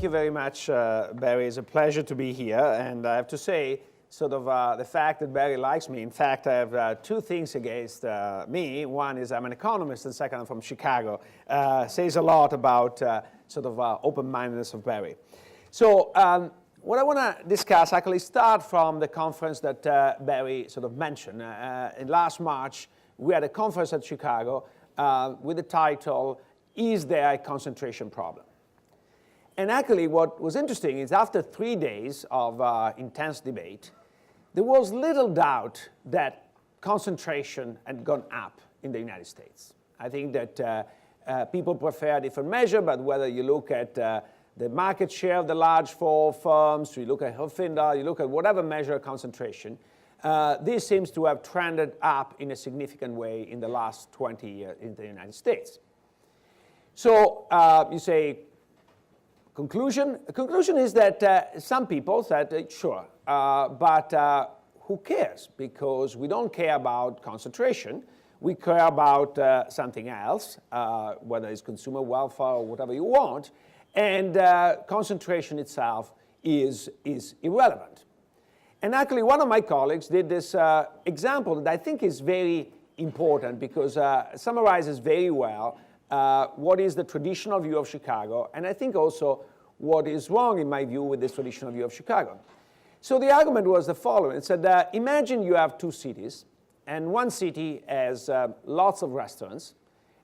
thank you very much, Barry. It's a pleasure to be here. And I have to say, the fact that Barry likes me. In fact, I have two things against me. One is I'm an economist, and second, I'm from Chicago. Says a lot about open-mindedness of Barry. So what I want to discuss actually start from the conference that Barry mentioned. In last March, we had a conference at Chicago with the title, "Is There a Concentration Problem?" And actually what was interesting is after 3 days of intense debate, there was little doubt that concentration had gone up in the United States. I think that people prefer a different measure, but whether you look at the market share of the large four firms, you look at Herfindahl, you look at whatever measure of concentration, this seems to have trended up in a significant way in the last 20 years in the United States. So you say, conclusion? The conclusion is that some people said, sure, but who cares? Because we don't care about concentration. We care about something else, whether it's consumer welfare or whatever you want. And concentration itself is irrelevant. And actually, one of my colleagues did this example that I think is very important because it summarizes very well what is the traditional view of Chicago, and I think also what is wrong, in my view, with this traditional view of Chicago. So the argument was the following. It said, imagine you have two cities, and one city has lots of restaurants,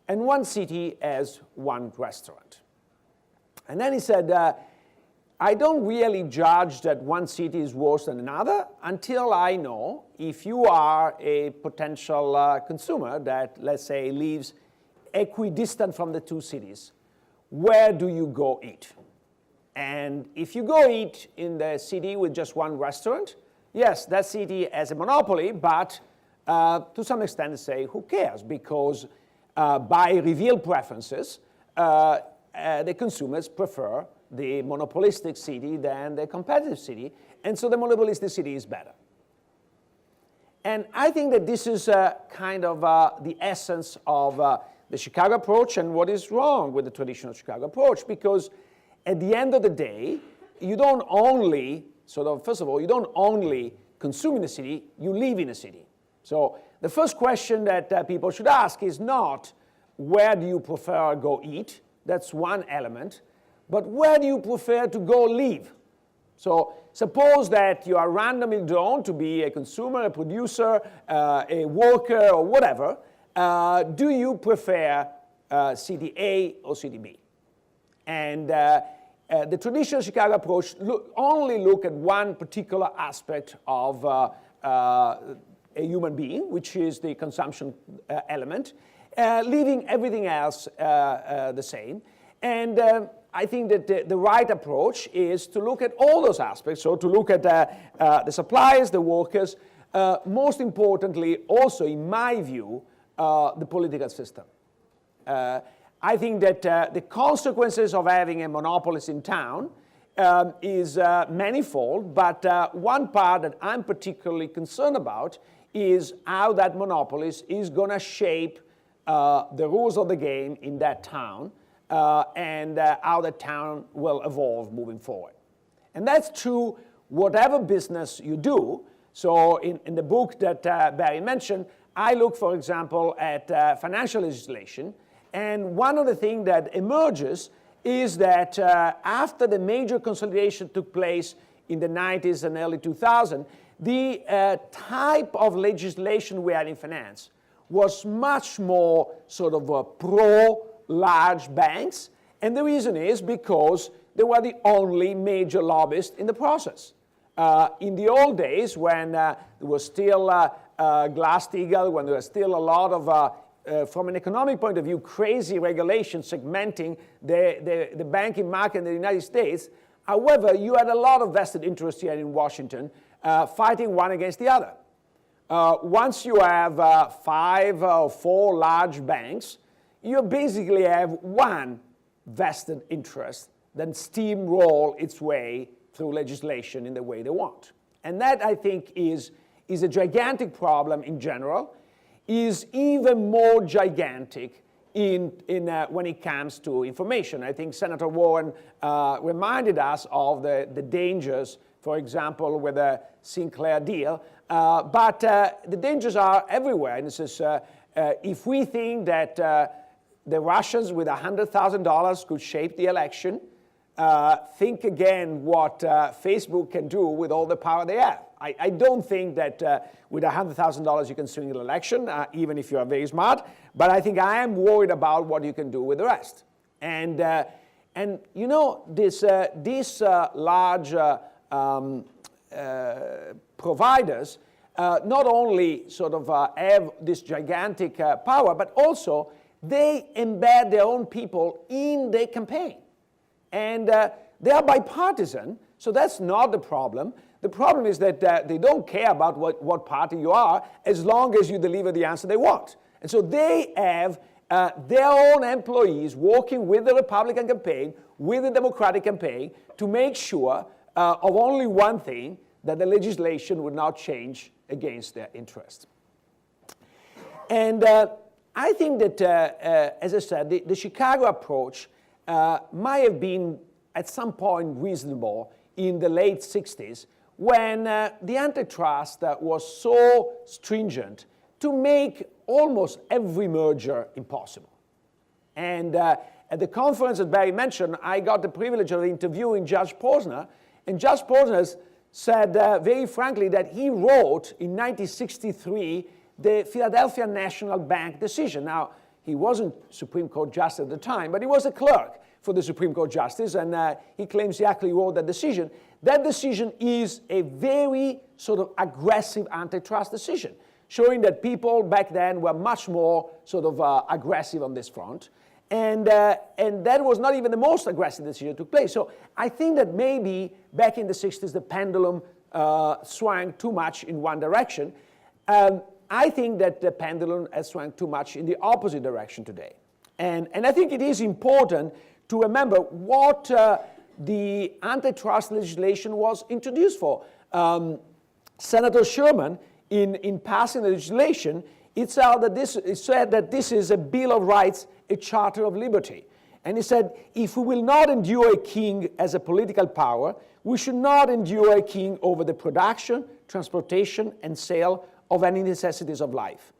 and one city has one restaurant. And then he said, I don't really judge that one city is worse than another until I know if you are a potential consumer that, let's say, lives equidistant from the two cities. Where do you go eat? And if you go eat in the city with just one restaurant, yes, that city has a monopoly, but to some extent, say, who cares? Because by revealed preferences, the consumers prefer the monopolistic city than the competitive city, and so the monopolistic city is better. And I think that this is kind of the essence of the Chicago approach and what is wrong with the traditional Chicago approach, because at the end of the day, you don't only, first of all, you don't only consume in a city, you live in a city. So the first question that people should ask is not, where do you prefer to go eat? That's one element. But where do you prefer to go live? So suppose that you are randomly drawn to be a consumer, a producer, a worker, or whatever. Do you prefer city A or city B? And the traditional Chicago approach only look at one particular aspect of a human being, which is the consumption element, leaving everything else the same. And I think that the right approach is to look at all those aspects, so to look at the suppliers, the workers, most importantly, also, in my view, the political system. I think that the consequences of having a monopolist in town is manifold, but one part that I'm particularly concerned about is how that monopolist is going to shape the rules of the game in that town and how the town will evolve moving forward. And that's true whatever business you do. So in the book that Barry mentioned, I look, for example, at financial legislation. And one of the things that emerges is that after the major consolidation took place in the 90s and early 2000s, the type of legislation we had in finance was much more pro-large banks. And the reason is because they were the only major lobbyists in the process. In the old days, when there was still Glass-Steagall, when there was still a lot of from an economic point of view, crazy regulation segmenting the banking market in the United States. However, you had a lot of vested interest here in Washington fighting one against the other. Once you have 5 or 4 large banks, you basically have one vested interest that steamroll its way through legislation in the way they want. And that, I think, is a gigantic problem in general, is even more gigantic when it comes to information. I think Senator Warren reminded us of the dangers, for example, with the Sinclair deal. But the dangers are everywhere. And this is, if we think that the Russians with $100,000 could shape the election, think again what Facebook can do with all the power they have. I don't think that with $100,000 you can swing an election, even if you are very smart. But I think I am worried about what you can do with the rest. And you know, these large providers not only sort of have this gigantic power, but also they embed their own people in their campaign. And they are bipartisan, so that's not the problem. The problem is that they don't care about what party you are as long as you deliver the answer they want. And so they have their own employees working with the Republican campaign, with the Democratic campaign, to make sure of only one thing, that the legislation would not change against their interest. And I think that, as I said, the Chicago approach might have been at some point reasonable in the late 60s, when the antitrust was so stringent to make almost every merger impossible. And at the conference that Barry mentioned, I got the privilege of interviewing Judge Posner, and Judge Posner said very frankly that he wrote in 1963 the Philadelphia National Bank decision. Now, he wasn't Supreme Court Justice at the time, but he was a clerk for the Supreme Court Justice, and he claims he actually wrote that decision. That decision is a very sort of aggressive antitrust decision, showing that people back then were much more sort of aggressive on this front. And that was not even the most aggressive decision that took place. So I think that maybe back in the 60s, the pendulum swung too much in one direction. I think that the pendulum has swung too much in the opposite direction today. And I think it is important to remember what the antitrust legislation was introduced for. Senator Sherman, in passing the legislation, it said that this is a Bill of Rights, a Charter of Liberty. And he said, if we will not endure a king as a political power, we should not endure a king over the production, transportation, and sale of any necessities of life.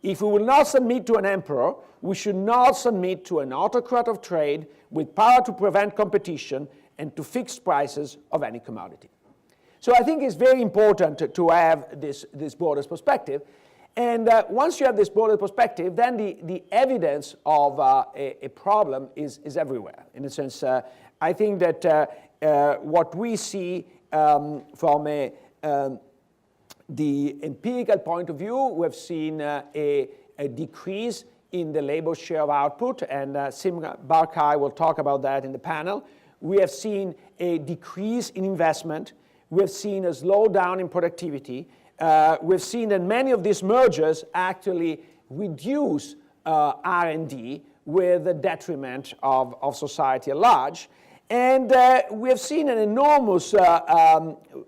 If we will not submit to an emperor, we should not submit to an autocrat of trade with power to prevent competition and to fix prices of any commodity. So I think it's very important to have this broader perspective. And once you have this broader perspective, then the evidence of a problem is everywhere. In a sense, I think that what we see from the empirical point of view, we've seen a decrease in the labor share of output, and Simra Barkai will talk about that in the panel. We have seen a decrease in investment. We've seen a slowdown in productivity. We've seen that many of these mergers actually reduce R&D with the detriment of society at large. And we have seen an enormous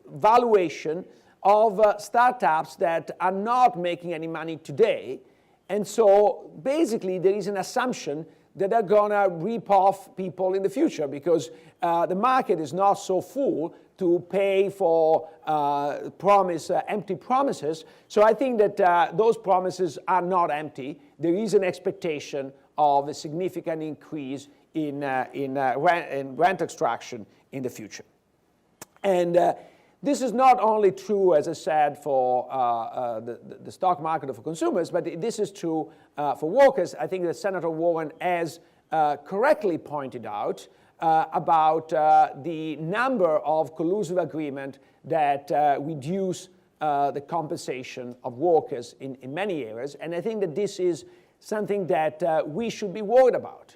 valuation of startups that are not making any money today. And so basically there is an assumption that they're going to rip off people in the future because the market is not so full to pay for empty promises. So I think that those promises are not empty. There is an expectation of a significant increase in rent extraction in the future. And this is not only true, as I said, for the stock market or for consumers, but this is true for workers. I think that Senator Warren has correctly pointed out about the number of collusive agreements that reduce the compensation of workers in many areas. And I think that this is something that we should be worried about.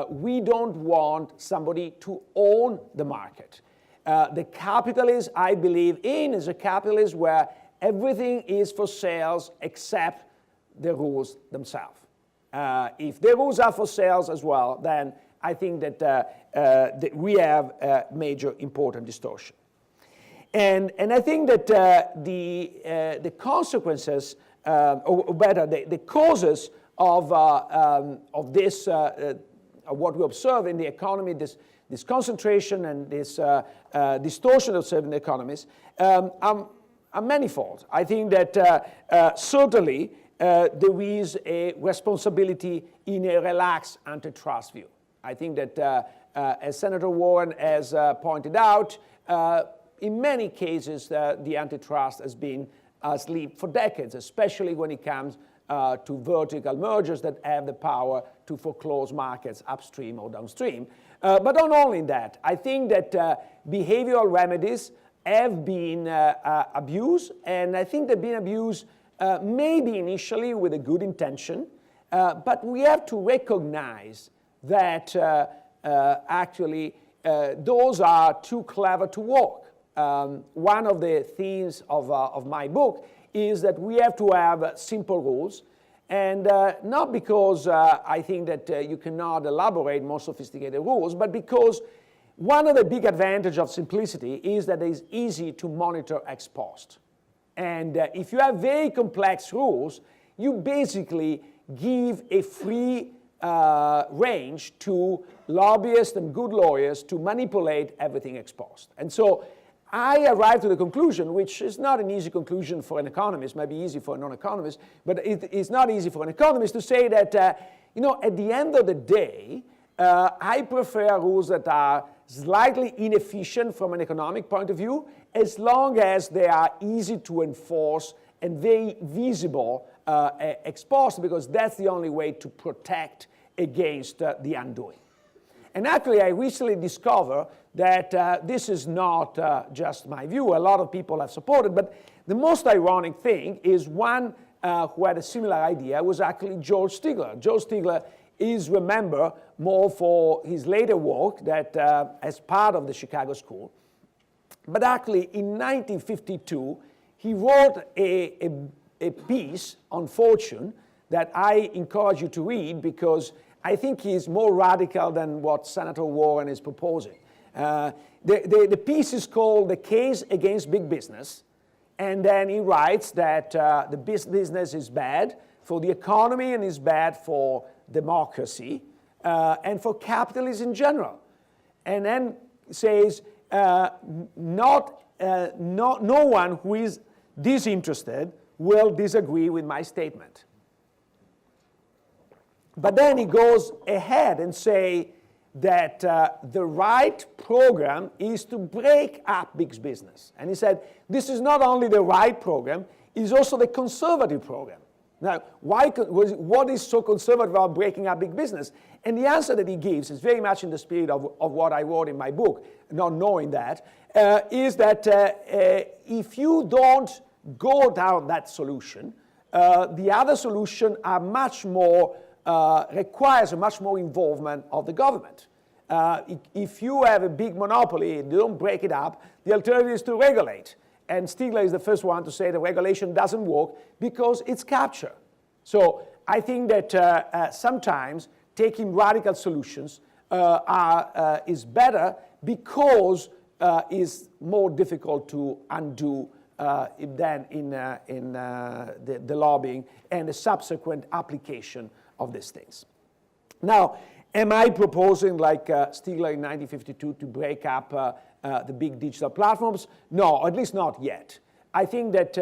We don't want somebody to own the market. The capitalism I believe in is a capitalism where everything is for sales except the rules themselves. If the rules are for sales as well, then I think that we have a major important distortion. And I think that the consequences, or better, the causes of this, what we observe in the economy, this concentration and this distortion observed in the economies, are manifold. I think that certainly there is a responsibility in a relaxed antitrust view. I think that, as Senator Warren has pointed out, in many cases the antitrust has been asleep for decades, especially when it comes to vertical mergers that have the power to foreclose markets upstream or downstream. But not only that, I think that behavioral remedies have been abused, and I think they've been abused maybe initially with a good intention, but we have to recognize that actually those are too clever to work. One of the themes of my book is that we have to have simple rules, and not because I think that you cannot elaborate more sophisticated rules, but because one of the big advantages of simplicity is that it is easy to monitor ex post. And if you have very complex rules, you basically give a free range to lobbyists and good lawyers to manipulate everything ex post. And so I arrived to the conclusion, which is not an easy conclusion for an economist, might be easy for a non-economist, but it is not easy for an economist to say that, at the end of the day, I prefer rules that are slightly inefficient from an economic point of view, as long as they are easy to enforce and very visible ex post, because that's the only way to protect against the undoing. And actually, I recently discovered that this is not just my view. A lot of people have supported, but the most ironic thing is one who had a similar idea was actually George Stigler. George Stigler is remembered more for his later work that as part of the Chicago School. But actually, in 1952, he wrote a piece on fortune that I encourage you to read, because I think he's more radical than what Senator Warren is proposing. The piece is called "The Case Against Big Business," and then he writes that the business is bad for the economy and is bad for democracy and for capitalism in general. And then says no one who is disinterested will disagree with my statement. But then he goes ahead and say that the right program is to break up big business. And he said, this is not only the right program, it's also the conservative program. Now, what is so conservative about breaking up big business? And the answer that he gives is very much in the spirit of what I wrote in my book, not knowing that, is that if you don't go down that solution, the other solution are much more requires a much more involvement of the government. If you have a big monopoly and you don't break it up, the alternative is to regulate. And Stigler is the first one to say the regulation doesn't work because it's capture. So I think that sometimes taking radical solutions is better because it's more difficult to undo than in the lobbying and the subsequent application of these things. Now, am I proposing, like Stigler in 1952, to break up the big digital platforms? No, at least not yet. I think that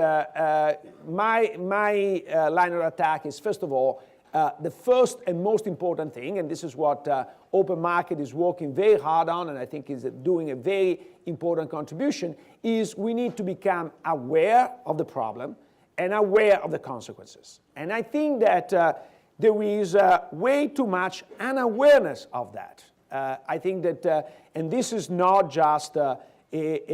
my line of attack is, first of all, the first and most important thing, and this is what Open Market is working very hard on, and I think is doing a very important contribution, is we need to become aware of the problem and aware of the consequences. And I think that there is way too much unawareness of that. I think that, and this is not just a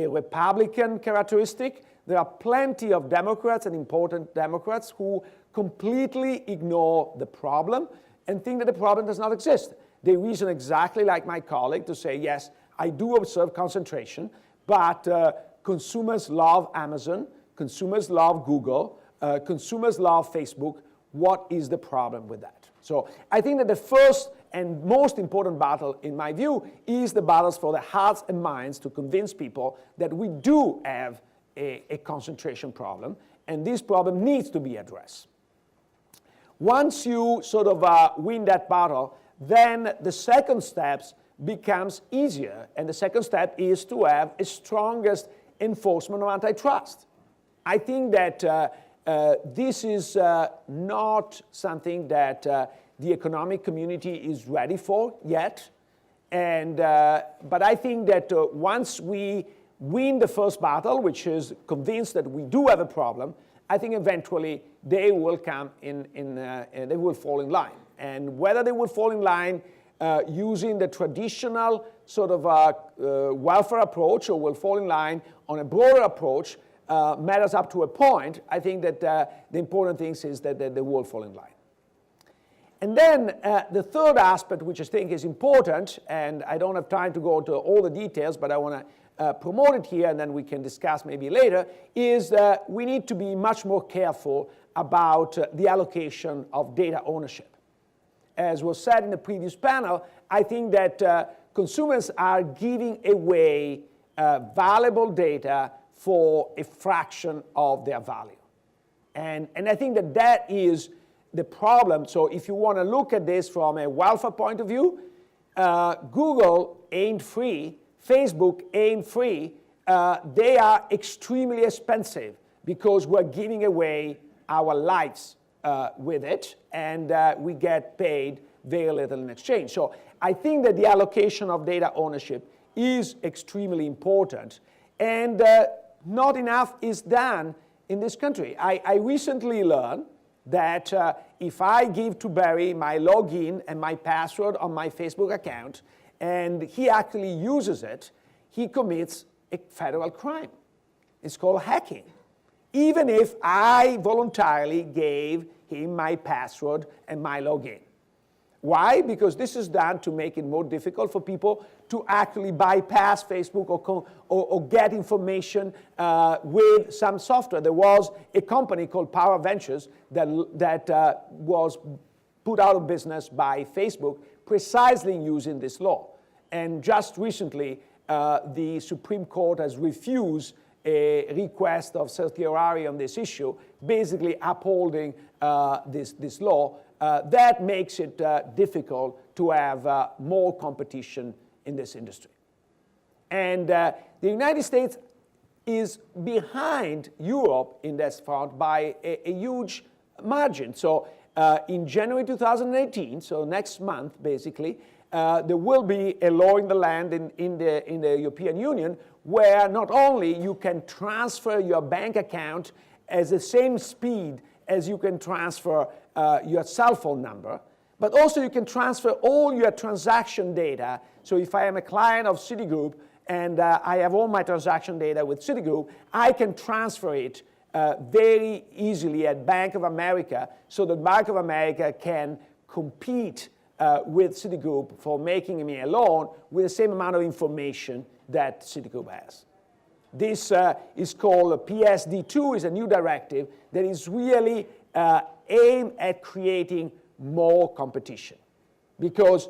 Republican characteristic. There are plenty of Democrats and important Democrats who completely ignore the problem and think that the problem does not exist. They reason exactly like my colleague to say, yes, I do observe concentration, but consumers love Amazon, consumers love Google, consumers love Facebook. What is the problem with that? So I think that the first and most important battle, in my view, is the battles for the hearts and minds to convince people that we do have a concentration problem, and this problem needs to be addressed. Once you sort of win that battle, then the second steps becomes easier. And the second step is to have a strongest enforcement of antitrust. I think that this is not something that the economic community is ready for yet. And, but I think that once we win the first battle, which is convinced that we do have a problem, I think eventually they will come they will fall in line. And whether they will fall in line using the traditional sort of welfare approach or will fall in line on a broader approach matters up to a point. I think that the important thing is that they will fall in line. And then the third aspect, which I think is important, and I don't have time to go into all the details, but I want to promote it here and then we can discuss maybe later, is we need to be much more careful about the allocation of data ownership. As was said in the previous panel, I think that consumers are giving away valuable data for a fraction of their value. And I think that that is the problem. So if you want to look at this from a welfare point of view, Google ain't free, Facebook ain't free. They are extremely expensive because we're giving away our lives with it, and we get paid very little in exchange. So I think that the allocation of data ownership is extremely important, and not enough is done in this country. I recently learned that if I give to Barry my login and my password on my Facebook account, and he actually uses it, he commits a federal crime. It's called hacking. Even if I voluntarily gave him my password and my login. Why? Because this is done to make it more difficult for people to actually bypass Facebook or get information with some software. There was a company called Power Ventures that was put out of business by Facebook precisely using this law. And just recently, the Supreme Court has refused a request of certiorari on this issue, basically upholding this law. That makes it difficult to have more competition in this industry. And the United States is behind Europe in this front by a huge margin. So in January 2018, so next month basically, there will be a law in the land in the European Union where not only you can transfer your bank account at the same speed as you can transfer your cell phone number, but also you can transfer all your transaction data. So if I am a client of Citigroup and I have all my transaction data with Citigroup, I can transfer it very easily at Bank of America so that Bank of America can compete with Citigroup for making me a loan with the same amount of information that Citigroup has. This is called PSD2, is a new directive that is really aimed at creating more competition. Because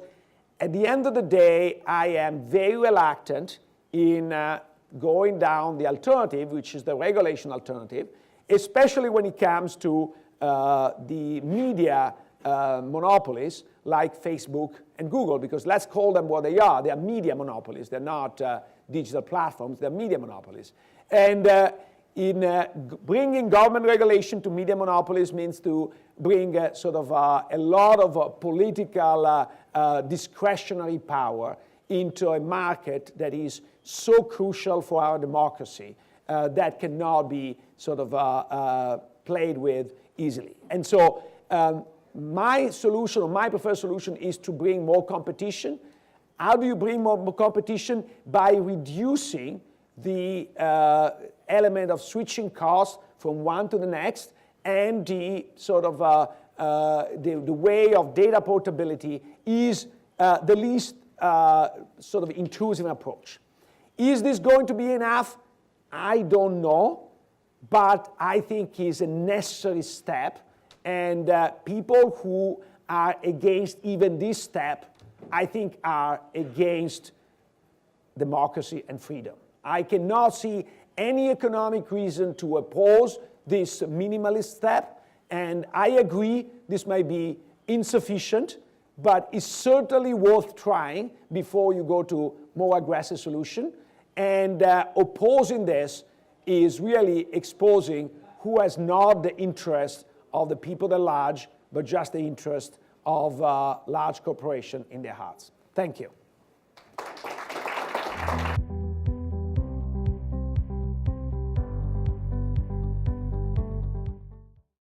at the end of the day, I am very reluctant in going down the alternative, which is the regulation alternative, especially when it comes to the media monopolies like Facebook and Google, because let's call them what they are. They are media monopolies. They're not digital platforms. They're media monopolies. And in bringing government regulation to media monopolies means to bring sort of a lot of political discretionary power into a market that is so crucial for our democracy that cannot be sort of played with easily. And so my solution, or my preferred solution, is to bring more competition. How do you bring more competition? By reducing the element of switching costs from one to the next, and the sort of the way of data portability is the least sort of intrusive approach. Is this going to be enough? I don't know, but I think it's a necessary step. And people who are against even this step, I think, are against democracy and freedom. I cannot see any economic reason to oppose this minimalist step, And I agree this may be insufficient, but it's certainly worth trying before you go to more aggressive solution. And opposing this is really exposing who has not the interest of the people at large, but just the interest of large corporations in their hearts. Thank you.